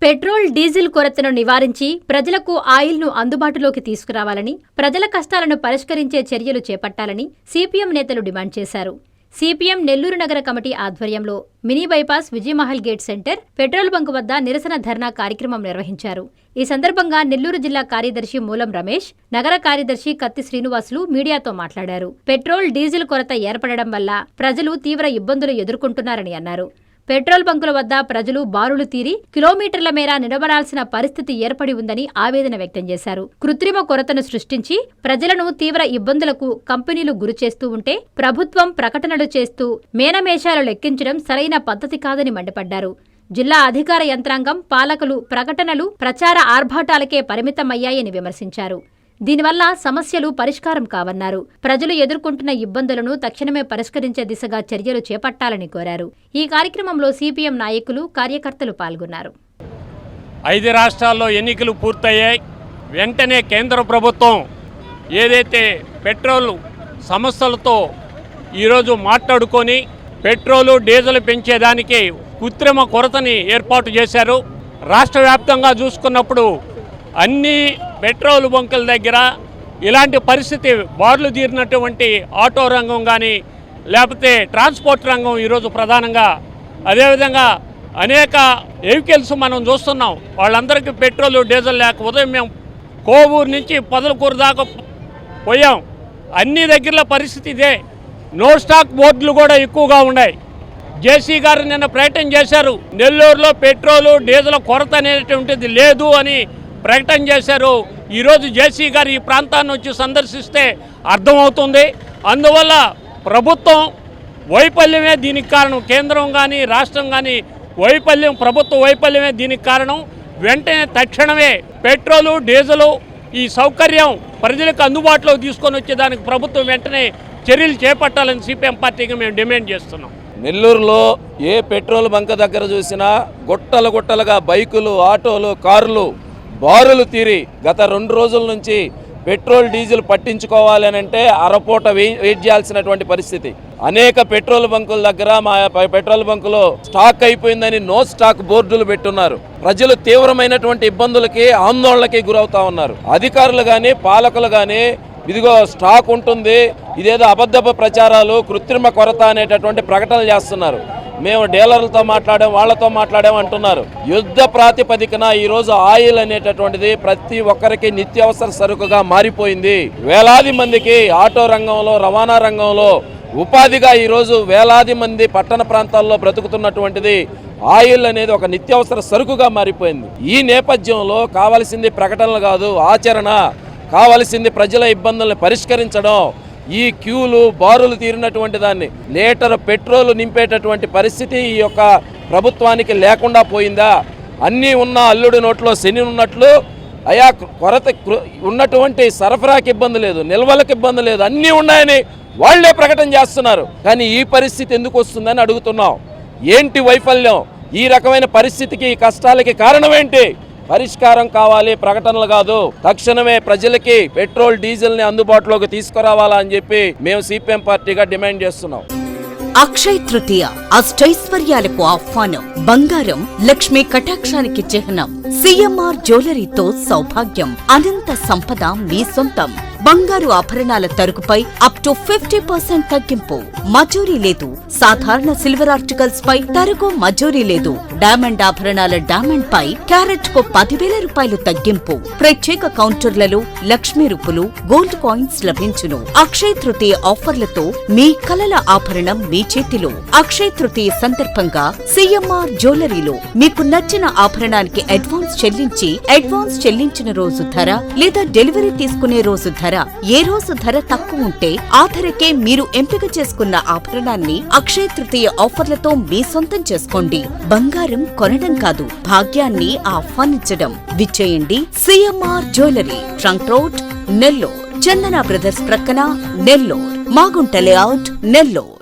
Petrol, diesel కొరతను నివారించి ప్రజలకు ఆయిల్ను అందుబాటులోకి తీసుకురావాలని, ప్రజల కష్టాలను పరిష్కరించే చర్యలు చేపట్టాలని సిపిఎం నేతలు డిమాండ్ చేశారు. సిపిఎం నెల్లూరు నగర కమిటీ ఆధ్వర్యంలో mini bypass Vijaya Mahal gate centre, petrol bunk వద్ద నిరసన ధర్నా కార్యక్రమం నిర్వహించారు. ఈ సందర్భంగా నెల్లూరు జిల్లా కార్యదర్శి మూలం రమేష్, నగర కార్యదర్శి కత్తి శ్రీనివాసులు మీడియాతో మాట్లాడారు. పెట్రోల్, డీజిల్ కొరత ఏర్పడడం వల్ల ప్రజలు తీవ్ర ఇబ్బందులు ఎదుర్కొంటున్నారని అన్నారు. పెట్రోల్ బంకుల వద్ద ప్రజలు బారులు తీరి కిలోమీటర్ల మేర నిలబడాల్సిన పరిస్థితి ఏర్పడి ఉందని ఆవేదన వ్యక్తం చేశారు. కృత్రిమ కొరతను సృష్టించి ప్రజలను తీవ్ర ఇబ్బందులకు కంపెనీలు గురిచేస్తూ ఉంటే ప్రభుత్వం ప్రకటనలు చేస్తూ మేనమేషాలు లెక్కించడం సరైన పద్ధతి కాదని మండిపడ్డారు. జిల్లా అధికార యంత్రాంగం, పాలకులు ప్రకటనలు, ప్రచార ఆర్భాటాలకే పరిమితమయ్యాయని విమర్శించారు. దీనివల్ల సమస్యలు పరిష్కారం కావన్నారు. ప్రజలు ఎదుర్కొంటున్న ఇబ్బందులను తక్షణమే పరిష్కరించే దిశగా చర్యలు చేపట్టాలని కోరారు. ఈ కార్యక్రమంలో సిపిఎం నాయకులు, కార్యకర్తలు పాల్గొన్నారు. 5 రాష్ట్రాల్లో ఎన్నికలు పూర్తయ్యాయి. వెంటనే కేంద్ర ప్రభుత్వం ఏదైతే పెట్రోల్ సంస్థలతో ఈరోజు మాట్లాడుకొని పెట్రోలు, డీజిల్ పెంచేదానికి కృత్రిమ కొరతని ఏర్పాటు చేశారు. రాష్ట్ర వ్యాప్తంగా చూసుకున్నప్పుడు అన్ని పెట్రోల్ బంకుల దగ్గర ఇలాంటి పరిస్థితి బార్లు తీరినటువంటి ఆటో రంగం కానీ, లేకపోతే ట్రాన్స్పోర్ట్ రంగం ఈరోజు ప్రధానంగా, అదేవిధంగా అనేక వెహికల్స్ మనం చూస్తున్నాం. వాళ్ళందరికీ పెట్రోల్, డీజిల్ లేక ఉదయం మేము కోవూరు నుంచి పొదలకూరు దాకా పోయాం. అన్ని దగ్గరలో పరిస్థితి ఇదే. నో స్టాక్ బోర్డులు కూడా ఎక్కువగా ఉన్నాయి. జేసీ గారు నిన్న ప్రకటన చేశారు, నెల్లూరులో పెట్రోలు, డీజిల్ కొరత అనేటువంటిది లేదు అని ప్రకటన చేశారు. ఈరోజు జేసీ గారు ఈ ప్రాంతాన్ని వచ్చి సందర్శిస్తే అర్థమవుతుంది. అందువల్ల ప్రభుత్వం వైఫల్యమే దీనికి కారణం. కేంద్రం కానీ, రాష్ట్రం కానీ ప్రభుత్వ వైఫల్యమే దీనికి కారణం. వెంటనే తక్షణమే పెట్రోలు, డీజిలు ఈ సౌకర్యం ప్రజలకు అందుబాటులోకి తీసుకొని వచ్చేదానికి ప్రభుత్వం వెంటనే చర్యలు చేపట్టాలని సిపిఎం పార్టీకి మేము డిమాండ్ చేస్తున్నాం. నెల్లూరులో ఏ పెట్రోల్ బంక్ దగ్గర చూసినా గుట్టలుగా బైకులు, ఆటోలు, కార్లు బారులు తీరి గత 2 రోజుల నుంచి పెట్రోల్, డీజిల్ పట్టించుకోవాలి అని అంటే అరపూట వెయిట్ చేయాల్సినటువంటి పరిస్థితి. అనేక పెట్రోల్ బంకుల దగ్గర మా పెట్రోల్ బంకులో స్టాక్ అయిపోయిందని నో స్టాక్ బోర్డులు పెట్టున్నారు. ప్రజలు తీవ్రమైనటువంటి ఇబ్బందులకి, ఆందోళనకి గురవుతా ఉన్నారు. అధికారులు కానీ, పాలకులు కానీ ఇదిగో స్టాక్ ఉంటుంది, ఇదేదో అబద్ధపు ప్రచారాలు, కృత్రిమ కొరత అనేటటువంటి ప్రకటనలు చేస్తున్నారు. మేము డీలర్లతో మాట్లాడాం, వాళ్లతో మాట్లాడాం అంటున్నారు. యుద్ధ ప్రాతిపదికన ఈరోజు ఆయిల్ అనేటటువంటిది ప్రతి ఒక్కరికి నిత్యావసర సరుకుగా మారిపోయింది. వేలాది మందికి ఆటో రంగంలో, రవాణా రంగంలో ఉపాధిగా ఈరోజు వేలాది మంది పట్టణ ప్రాంతాల్లో బ్రతుకుతున్నటువంటిది ఆయిల్ అనేది ఒక నిత్యావసర సరుకుగా మారిపోయింది. ఈ నేపథ్యంలో కావాల్సింది ప్రకటనలు కాదు, ఆచరణ కావలసింది. ప్రజల ఇబ్బందులను పరిష్కరించడం. ఈ క్యూలు, బారులు తీరినటువంటి దాన్ని లీటర్ పెట్రోల్ నింపేటటువంటి పరిస్థితి ఈ యొక్క ప్రభుత్వానికి లేకుండా పోయిందా? అన్నీ ఉన్న అల్లుడి నోట్లో శని ఉన్నట్లు అయా కొరత ఉన్నటువంటి సరఫరాకి ఇబ్బంది లేదు, నిల్వలకు ఇబ్బంది లేదు, అన్నీ ఉన్నాయని వాళ్లే ప్రకటన చేస్తున్నారు. కానీ ఈ పరిస్థితి ఎందుకు వస్తుందని అడుగుతున్నాం. ఏంటి వైఫల్యం? ఈ రకమైన పరిస్థితికి, ఈ కష్టాలకి కారణం ఏంటి? పరిష్కారం కావాలి, ప్రకటనలు కాదు. తక్షణమే ప్రజలకి పెట్రోల్, డీజిల్ ని అందుబాటులోకి తీసుకురావాలా అని చెప్పి మేము సిపిఎం పార్టీగా డిమాండ్ చేస్తున్నాం. అక్షయ్ తృతీయ అష్టైశ్వర్యాలకు ఆహ్వానం. బంగారం లక్ష్మీ కటాక్షానికి చిహ్నం. సిఎంఆర్ జ్యువెలరీతో సౌభాగ్యం, అనంత సంపద మీ సొంతం. బంగారు ఆభరణాల తరుగుపై అప్ టు 50% తగ్గింపు. మజూరీ లేదు. సాధారణ సిల్వర్ ఆర్టికల్స్ పై తరుగు మజూరీ లేదు. డైమండ్ ఆభరణాల డైమండ్ పై క్యారెట్ కు 10,000 రూపాయలు తగ్గింపు. ప్రత్యేక కౌంటర్లలో లక్ష్మీ రూపులు, గోల్డ్ కాయిన్స్ లభించును. అక్షయ్ తృతీయ ఆఫర్లతో మీ కలల ఆభరణం మీ చేతిలో. అక్షయ్ తృతీయ సందర్భంగా సిఎంఆర్ జ్యువెలరీలో మీకు నచ్చిన ఆభరణానికి అడ్వాన్స్ చెల్లించిన రోజు ధర లేదా డెలివరీ తీసుకునే రోజు ధర, ఏ రోజు ధర తక్కువ ఉంటే ఆ ధరకే మీరు ఎంపిక చేసుకున్న ఆభరణాన్ని అక్షయ్ తృతీయ ఆఫర్లతో మీ సొంతం చేసుకోండి. బంగారం కొనడం కాదు, భాగ్యాన్ని ఆహ్వానించడం. విచ్చేయండి CMR jewellery, trunk road, Nellore. Chandana brothers ప్రక్కన, నెల్లూరు. మాగుంట లేఅవుట్, నెల్లూరు.